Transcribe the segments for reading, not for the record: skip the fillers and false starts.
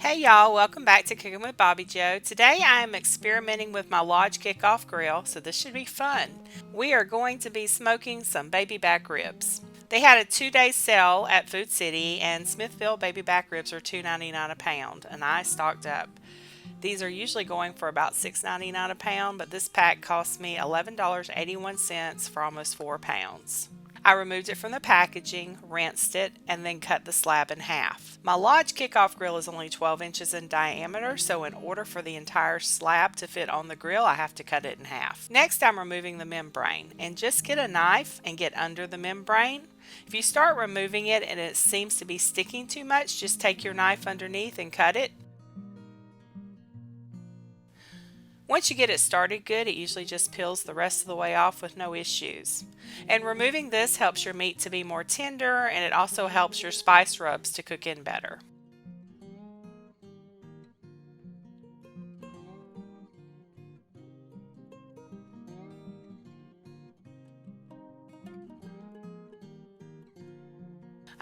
Hey y'all, welcome back to Cooking with Bobbi Jo. Today I am experimenting with my Lodge Kickoff grill, so this should be fun. We are going to be smoking some baby back ribs. They had a 2-day sale at Food City, and Smithville baby back ribs are $2.99 a pound, and I stocked up. These are usually going for about $6.99 a pound, but this pack cost me $11.81 for almost 4 pounds. I removed it from the packaging, rinsed it, and then cut the slab in half. My Lodge Kickoff grill is only 12 inches in diameter, so in order for the entire slab to fit on the grill, I have to cut it in half. Next, I'm removing the membrane, and just get a knife and get under the membrane. If you start removing it and it seems to be sticking too much, just take your knife underneath and cut it. Once you get it started good, it usually just peels the rest of the way off with no issues. And removing this helps your meat to be more tender, and it also helps your spice rubs to cook in better.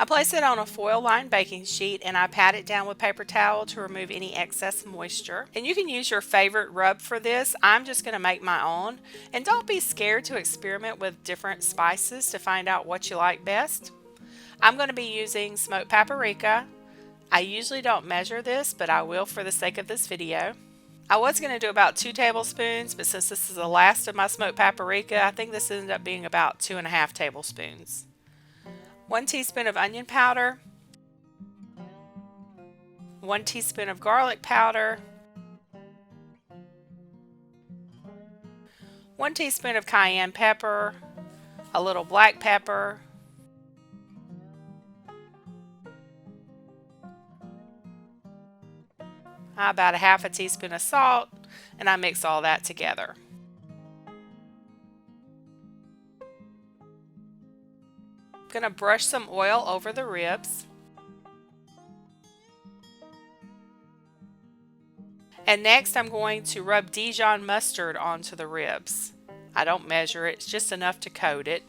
I place it on a foil-lined baking sheet and I pat it down with paper towel to remove any excess moisture. And you can use your favorite rub for this. I'm just going to make my own. And don't be scared to experiment with different spices to find out what you like best. I'm going to be using smoked paprika. I usually don't measure this, but I will for the sake of this video. I was going to do about 2 tablespoons, but since this is the last of my smoked paprika, I think this ended up being about 2.5 tablespoons. 1 teaspoon of onion powder, 1 teaspoon of garlic powder, 1 teaspoon of cayenne pepper, a little black pepper, about 1/2 teaspoon of salt, and I mix all that together. I'm going to brush some oil over the ribs. And next I'm going to rub Dijon mustard onto the ribs. I don't measure it, it's just enough to coat it.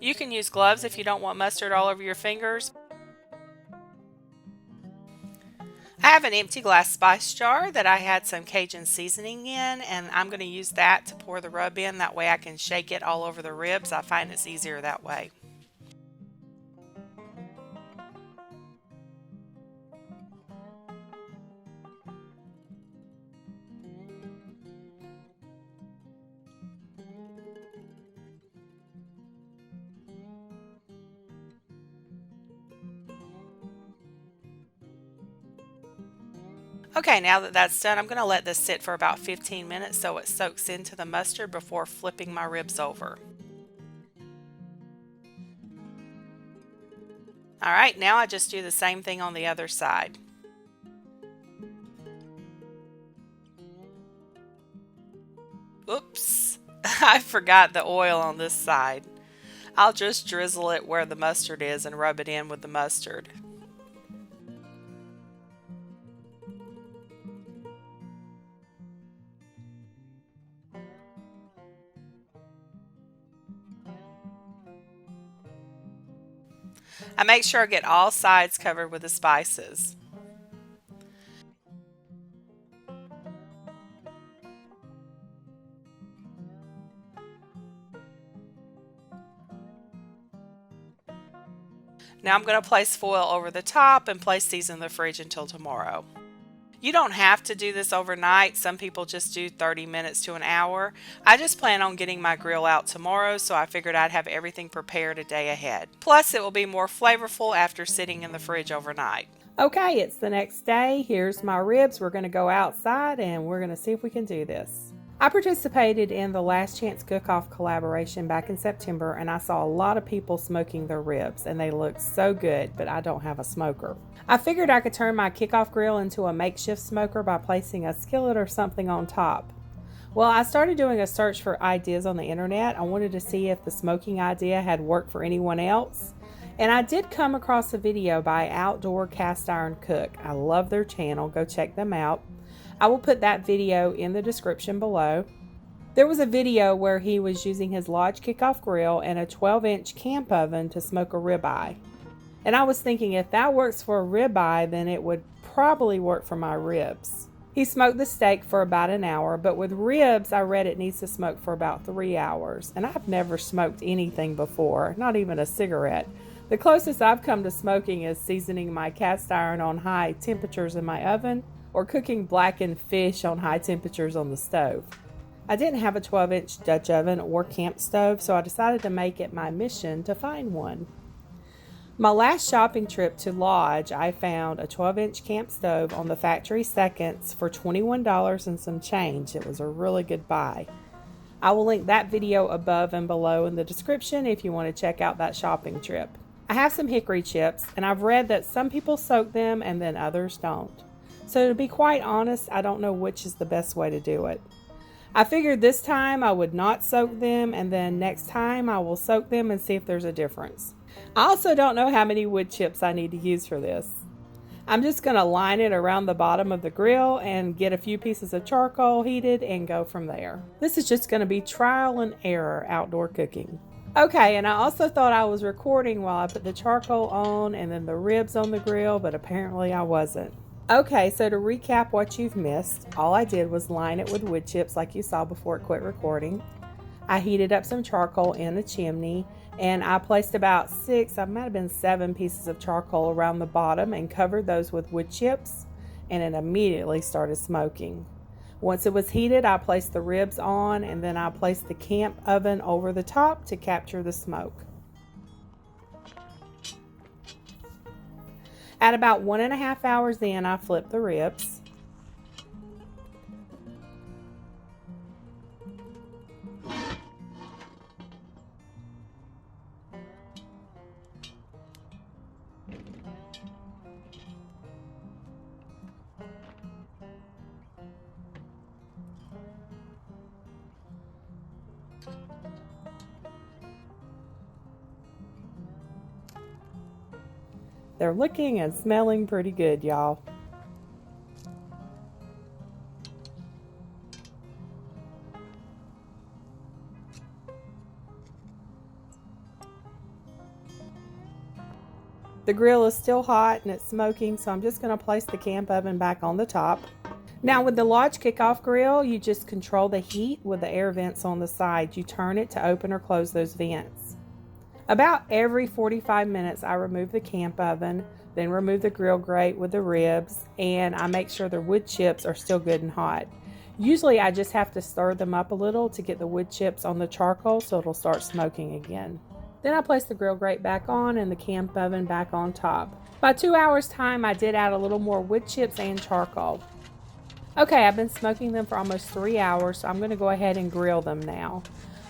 You can use gloves if you don't want mustard all over your fingers. I have an empty glass spice jar that I had some Cajun seasoning in, and I'm going to use that to pour the rub in. That way I can shake it all over the ribs. I find it's easier that way. Okay, now that that's done, I'm going to let this sit for about 15 minutes so it soaks into the mustard before flipping my ribs over. Alright, now I just do the same thing on the other side. Oops, I forgot the oil on this side. I'll just drizzle it where the mustard is and rub it in with the mustard. I make sure I get all sides covered with the spices. Now I'm going to place foil over the top and place these in the fridge until tomorrow. You don't have to do this overnight. Some people just do 30 minutes to an hour. I just plan on getting my grill out tomorrow, so I figured I'd have everything prepared a day ahead. Plus, it will be more flavorful after sitting in the fridge overnight. Okay, it's the next day. Here's my ribs. We're going to go outside and we're going to see if we can do this. I participated in the Last Chance Cook-Off collaboration back in September, and I saw a lot of people smoking their ribs, and they looked so good, but I don't have a smoker. I figured I could turn my Kickoff grill into a makeshift smoker by placing a skillet or something on top. Well, I started doing a search for ideas on the internet. I wanted to see if the smoking idea had worked for anyone else. And I did come across a video by Outdoor Cast Iron Cook. I love their channel. Go check them out. I will put that video in the description below. There was a video where he was using his Lodge Kickoff grill and a 12-inch camp oven to smoke a ribeye. And I was thinking, if that works for a ribeye, then it would probably work for my ribs. He smoked the steak for about an hour, but with ribs, I read it needs to smoke for about 3 hours. And I've never smoked anything before, not even a cigarette. The closest I've come to smoking is seasoning my cast iron on high temperatures in my oven or cooking blackened fish on high temperatures on the stove. I didn't have a 12-inch Dutch oven or camp stove, so I decided to make it my mission to find one. My last shopping trip to Lodge, I found a 12-inch camp stove on the factory seconds for $21 and some change. It was a really good buy. I will link that video above and below in the description if you want to check out that shopping trip. I have some hickory chips, and I've read that some people soak them and then others don't. So to be quite honest, I don't know which is the best way to do it. I figured this time I would not soak them, and then next time I will soak them and see if there's a difference. I also don't know how many wood chips I need to use for this. I'm just going to line it around the bottom of the grill and get a few pieces of charcoal heated and go from there. This is just going to be trial and error outdoor cooking. Okay, and I also thought I was recording while I put the charcoal on and then the ribs on the grill, but apparently I wasn't. Okay, so to recap what you've missed, all I did was line it with wood chips like you saw before it quit recording. I heated up some charcoal in the chimney, and I placed about 7 pieces of charcoal around the bottom and covered those with wood chips, and it immediately started smoking. Once it was heated, I placed the ribs on, and then I placed the camp oven over the top to capture the smoke. At about 1.5 hours in, I flipped the ribs. They're looking and smelling pretty good, y'all. The grill is still hot and it's smoking, so I'm just going to place the camp oven back on the top. Now with the Lodge Kickoff grill, you just control the heat with the air vents on the side. You turn it to open or close those vents. About every 45 minutes, I remove the camp oven, then remove the grill grate with the ribs, and I make sure the wood chips are still good and hot. Usually I just have to stir them up a little to get the wood chips on the charcoal so it'll start smoking again. Then I place the grill grate back on and the camp oven back on top. By 2 hours time, I did add a little more wood chips and charcoal. Okay, I've been smoking them for almost 3 hours, so I'm going to go ahead and grill them now.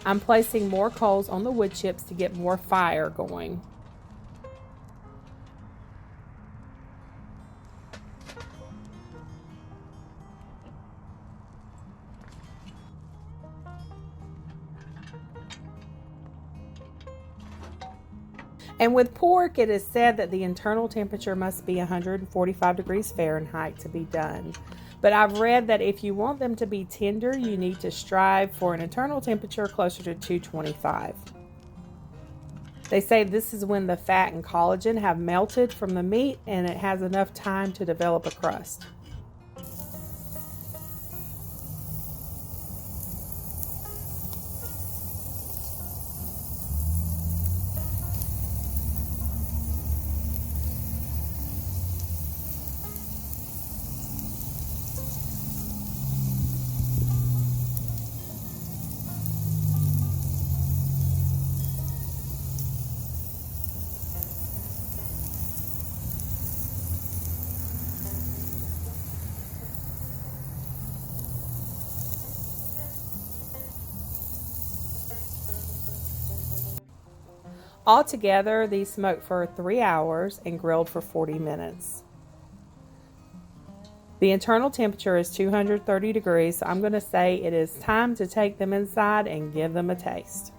I'm placing more coals on the wood chips to get more fire going. And with pork, it is said that the internal temperature must be 145 degrees Fahrenheit to be done. But I've read that if you want them to be tender, you need to strive for an internal temperature closer to 225. They say this is when the fat and collagen have melted from the meat and it has enough time to develop a crust. Altogether, these smoked for 3 hours and grilled for 40 minutes. The internal temperature is 230 degrees, so I'm going to say it is time to take them inside and give them a taste.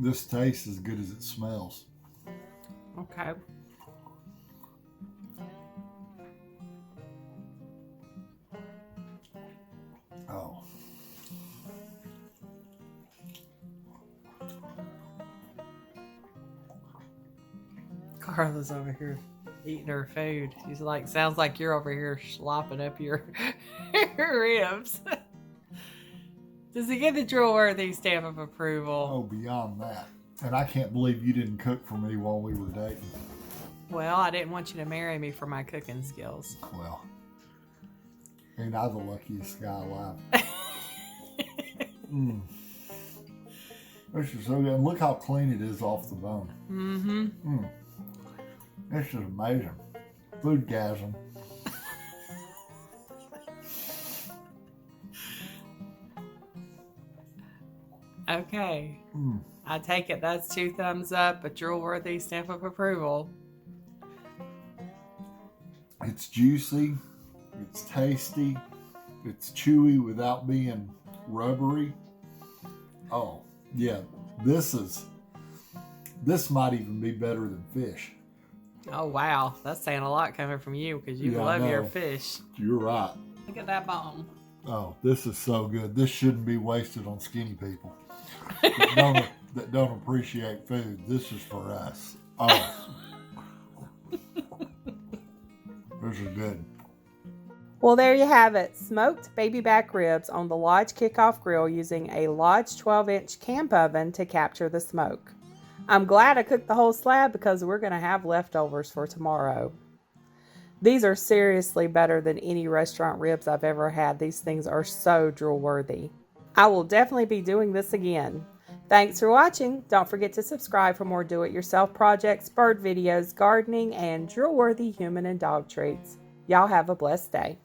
This tastes as good as it smells. Okay. Oh. Carla's over here eating her food. She's like, sounds like you're over here slopping up your ribs. Does he get the drill-worthy stamp of approval? Oh, beyond that. And I can't believe you didn't cook for me while we were dating. Well, I didn't want you to marry me for my cooking skills. Well, ain't I the luckiest guy alive? This is so good. And look how clean it is off the bone. Mm-hmm. This is amazing. Foodgasm. Okay. I take it that's 2 thumbs up, a drill-worthy stamp of approval. It's juicy. It's tasty. It's chewy without being rubbery. Oh, yeah. This might even be better than fish. Oh, wow. That's saying a lot coming from you because you love your fish. You're right. Look at that bone. Oh, this is so good. This shouldn't be wasted on skinny people that don't appreciate food. This is for us. Oh. This is good. Well, there you have it. Smoked baby back ribs on the Lodge Kickoff grill using a Lodge 12-inch camp oven to capture the smoke. I'm glad I cooked the whole slab because we're going to have leftovers for tomorrow. These are seriously better than any restaurant ribs I've ever had. These things are so drool-worthy. I will definitely be doing this again. Thanks for watching. Don't forget to subscribe for more do-it-yourself projects, bird videos, gardening, and drool-worthy human and dog treats. Y'all have a blessed day.